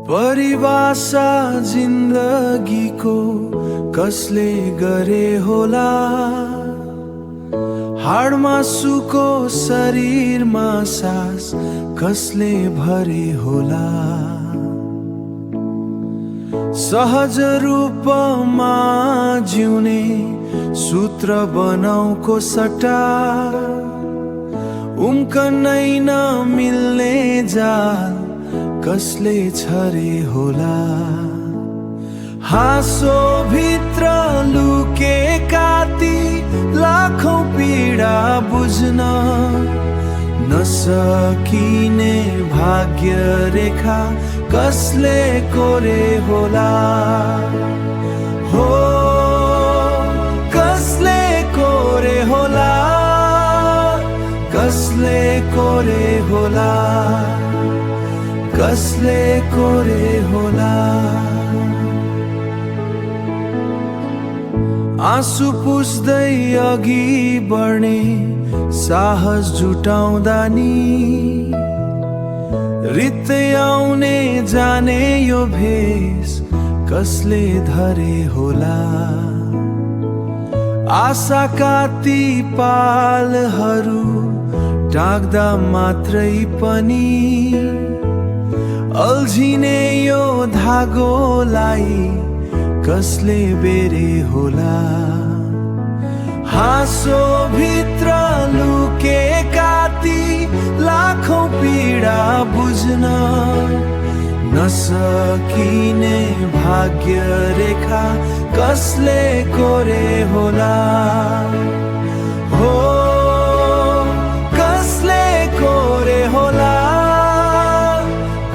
परिभाषा जिन्दगीको कसले गरे होला? हाडमा सुको शरीरमा सास कसले भरे होला? सहज रूपमा जिउने सूत्र बनाउको सट्टा उम्कनै नमिल्ने जाल कसले छरे होला? हाँसो भित्र लुकेका ती लाखौं पीडा बुझ्न नसकिने भाग्य रेखा कसले कोरे होला? हो कसले कोरे होला? कसले कोरे होला? कसले कोरे होला? आँसु पुस्दै अघि बढ्ने साहस जुटाउँदा नि रित्त आउने जाने यो भेष कसले धरे होला? आशाका ती पालहरू टाक्दा मात्रै पनि अल्झिने यो धागोलाई कसले बेरे होला? हाँसो भित्र लुकेका ती लाखौं पीडा बुझ्न नसकिने भाग्य रेखा कसले कोरे होला? हो कसले कोरे होला?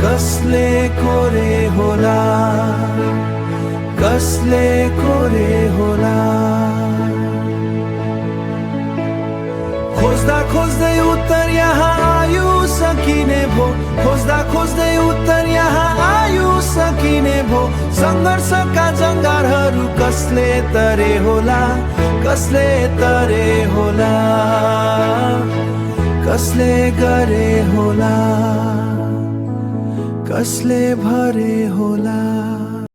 कसले कोरे होला? कसले कोरे होला? खोज्दा खोज्दै उत्तर यहाँ आयु सकिने भो, खोज्दा खोज्दै उत्तर यहाँ आयु सकिने भो। संघर्षका जङ्गारहरू कसले तरे होला? कसले तरे होला? कसले गरे होला? कसले भरे होला?